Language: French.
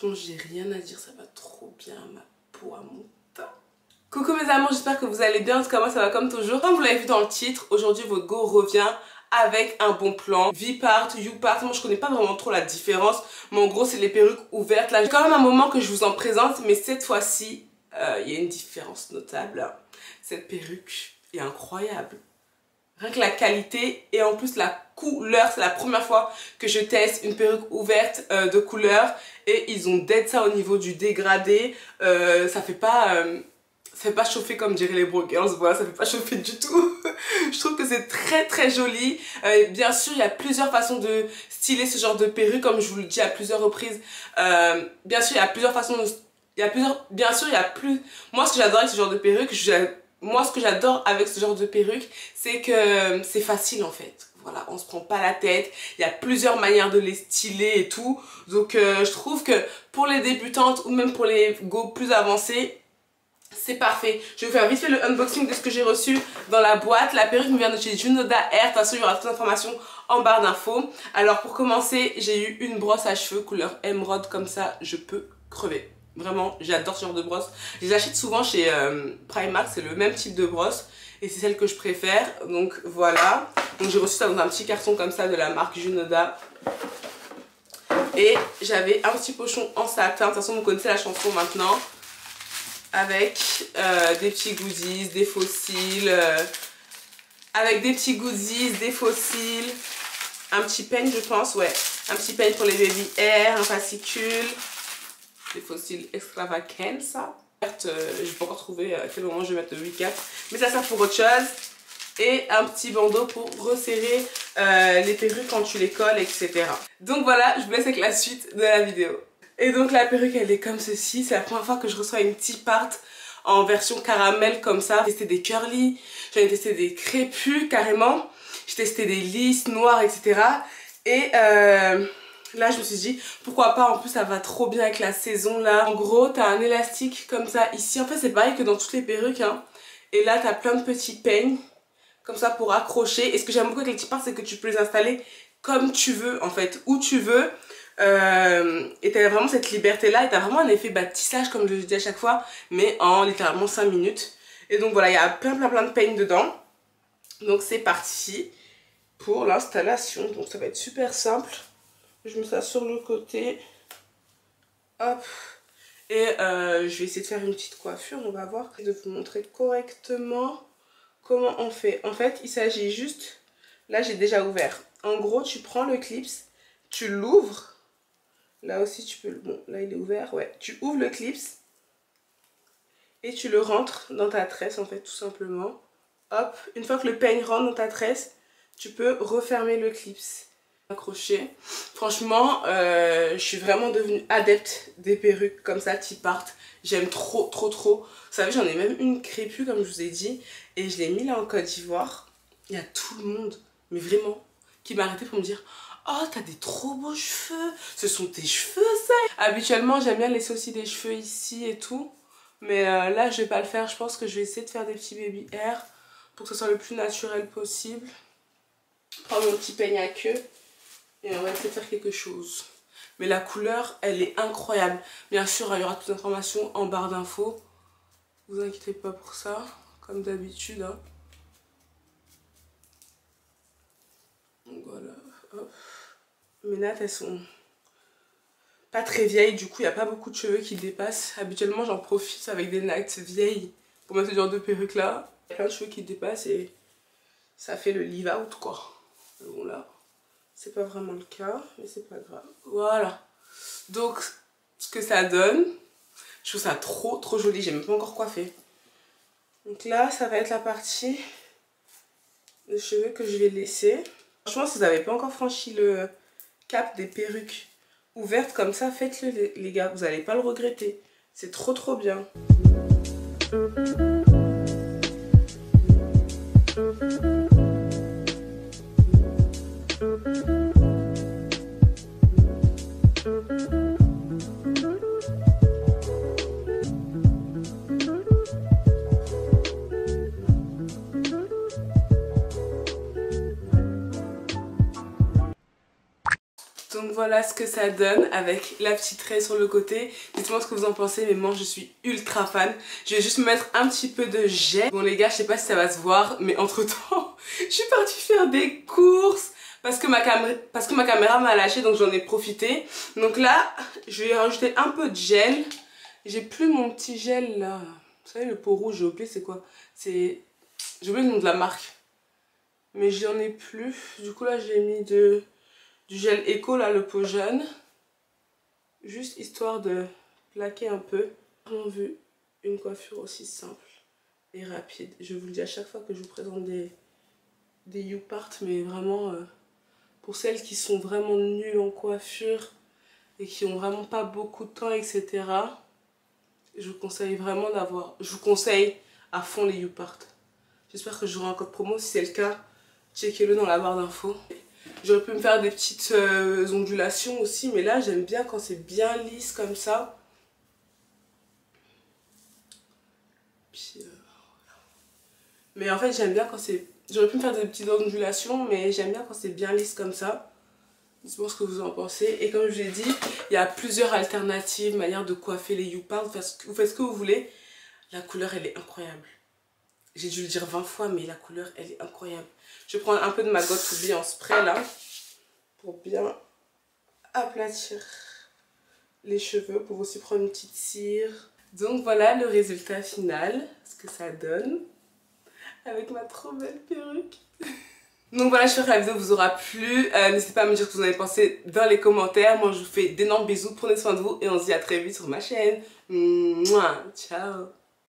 franchement, j'ai rien à dire, ça va trop bien à ma peau, à mon teint. Coucou mes amours, j'espère que vous allez bien. En tout cas, moi ça va comme toujours. Comme vous l'avez vu dans le titre, aujourd'hui votre go revient avec un bon plan. V-part, U-part, moi je connais pas vraiment trop la différence, mais en gros c'est les perruques ouvertes. Là, j'ai quand même un moment que je vous en présente, mais cette fois-ci, il y a une différence notable. Cette perruque est incroyable. Rien que la qualité et en plus la couleur, c'est la première fois que je teste une perruque ouverte de couleur et ils ont dead ça au niveau du dégradé. Ça fait pas chauffer comme diraient les bro girls, voilà, ça fait pas chauffer du tout. Je trouve que c'est très très joli. Bien sûr, il y a plusieurs façons de styler ce genre de perruque, comme je vous le dis à plusieurs reprises. Bien sûr, il y a plusieurs façons de... Bien sûr, il y a plus... Moi, ce que j'adore avec ce genre de perruque, moi, ce que j'adore avec ce genre de perruque, c'est que c'est facile en fait. Voilà, on se prend pas la tête, il y a plusieurs manières de les styler et tout. Donc, je trouve que pour les débutantes ou même pour les go plus avancés, c'est parfait. Je vais faire vite fait le unboxing de ce que j'ai reçu dans la boîte. La perruque me vient de chez Junoda Hair. De toute façon, il y aura toutes les informations en barre d'infos. Alors, pour commencer, j'ai eu une brosse à cheveux couleur émeraude comme ça. Je peux crever. Vraiment, j'adore ce genre de brosse. Je les achète souvent chez Primark, c'est le même type de brosse. Et c'est celle que je préfère. Donc voilà. Donc j'ai reçu ça dans un petit carton comme ça de la marque Junoda. Et j'avais un petit pochon en satin. De toute façon, vous connaissez la chanson maintenant. Avec des petits goodies, des fossiles. Avec des petits goodies, des fossiles. Un petit peigne, je pense, ouais. Un petit peigne pour les baby hair, un fascicule. Des fossiles extravaganza. Je n'ai pas encore trouvé à quel moment je vais mettre le recap, mais ça sert pour autre chose. Et un petit bandeau pour resserrer les perruques quand tu les colles, etc. Donc voilà, je vous laisse avec la suite de la vidéo. Et donc la perruque elle est comme ceci. C'est la première fois que je reçois une T-part en version caramel comme ça. J'ai testé des curly, j'en ai testé des crépus carrément. J'ai testé des lisses, noires, etc. Et là je me suis dit pourquoi pas, en plus ça va trop bien avec la saison là. En gros t'as un élastique comme ça ici, en fait c'est pareil que dans toutes les perruques hein. Et là t'as plein de petits peignes comme ça pour accrocher. Et ce que j'aime beaucoup avec les T-part c'est que tu peux les installer comme tu veux en fait, où tu veux. Et t'as vraiment cette liberté là et t'as vraiment un effet tissage comme je le dis à chaque fois, mais en littéralement 5 minutes. Et donc voilà, il y a plein de peignes dedans. Donc c'est parti pour l'installation. Donc ça va être super simple. Je mets ça sur le côté. Hop. Et je vais essayer de faire une petite coiffure. On va voir. De vous montrer correctement comment on fait. En fait, il s'agit juste... Là, j'ai déjà ouvert. En gros, tu prends le clips, tu l'ouvres. Là aussi, tu peux... Bon, là, il est ouvert. Ouais. Tu ouvres le clips. Et tu le rentres dans ta tresse, en fait, tout simplement. Hop. Une fois que le peigne rentre dans ta tresse, tu peux refermer le clips. Accroché. Franchement, je suis vraiment devenue adepte des perruques comme ça, T-part. J'aime trop. Vous savez, j'en ai même une crépue comme je vous ai dit. Et je l'ai mis là en Côte d'Ivoire. Il y a tout le monde, mais vraiment, qui m'a arrêté pour me dire « Oh, t'as des trop beaux cheveux. Ce sont tes cheveux, ça !» Habituellement, j'aime bien laisser aussi des cheveux ici et tout. Mais là, je vais pas le faire. Je pense que je vais essayer de faire des petits baby hair pour que ce soit le plus naturel possible. Prendre mon petit peigne à queue. Et on va essayer de faire quelque chose. Mais la couleur, elle est incroyable. Bien sûr, il y aura toutes les informations en barre d'infos. Vous inquiétez pas pour ça, comme d'habitude. Hein. Donc voilà, hop. Mes nattes, elles sont pas très vieilles. Du coup, il n'y a pas beaucoup de cheveux qui dépassent. Habituellement, j'en profite avec des nattes vieilles pour mettre ce genre de perruque là. Il y a plein de cheveux qui dépassent et ça fait le leave out quoi. Bon là. C'est pas vraiment le cas, mais c'est pas grave. Voilà. Donc, ce que ça donne, je trouve ça trop joli. J'ai même pas encore coiffé. Donc là, ça va être la partie de cheveux que je vais laisser. Franchement, si vous n'avez pas encore franchi le cap des perruques ouvertes comme ça, faites-le les gars. Vous n'allez pas le regretter. C'est trop bien. Donc voilà ce que ça donne avec la petite raie sur le côté. Dites-moi ce que vous en pensez, mais moi je suis ultra fan. Je vais juste me mettre un petit peu de gel. Bon les gars, je sais pas si ça va se voir, mais entre temps, je suis partie faire des courses parce que ma caméra m'a lâché, donc j'en ai profité. Donc là, je vais rajouter un peu de gel. J'ai plus mon petit gel là. Vous savez le pot rouge, j'ai oublié c'est quoi. J'ai oublié le nom de la marque. Mais j'en ai plus. Du coup là j'ai mis du gel Eco là, le pot jaune. Juste histoire de plaquer un peu. J'ai vraiment vu une coiffure aussi simple et rapide. Je vous le dis à chaque fois que je vous présente des YouPart, mais vraiment pour celles qui sont vraiment nulles en coiffure et qui ont vraiment pas beaucoup de temps, etc. Je vous conseille vraiment je vous conseille à fond les YouPart. J'espère que j'aurai un code promo. Si c'est le cas, checkez-le dans la barre d'infos. J'aurais pu me faire des petites ondulations aussi, mais là j'aime bien quand c'est bien lisse comme ça. Puis voilà. Mais en fait j'aime bien quand c'est... J'aurais pu me faire des petites ondulations, mais j'aime bien quand c'est bien lisse comme ça. Dites-moi ce que vous en pensez. Et comme je l'ai dit, il y a plusieurs alternatives, manières de coiffer les YouPart. Vous faites ce que vous voulez. La couleur elle est incroyable. J'ai dû le dire 20 fois, mais la couleur elle est incroyable. Je vais prendre un peu de ma Got To Be en spray là, pour bien aplatir les cheveux, pour aussi prendre une petite cire. Donc voilà le résultat final, ce que ça donne, avec ma trop belle perruque. Donc voilà, j'espère que la vidéo vous aura plu. N'hésitez pas à me dire ce que vous en avez pensé dans les commentaires. Moi je vous fais d'énormes bisous, prenez soin de vous et on se dit à très vite sur ma chaîne. Mouah, ciao.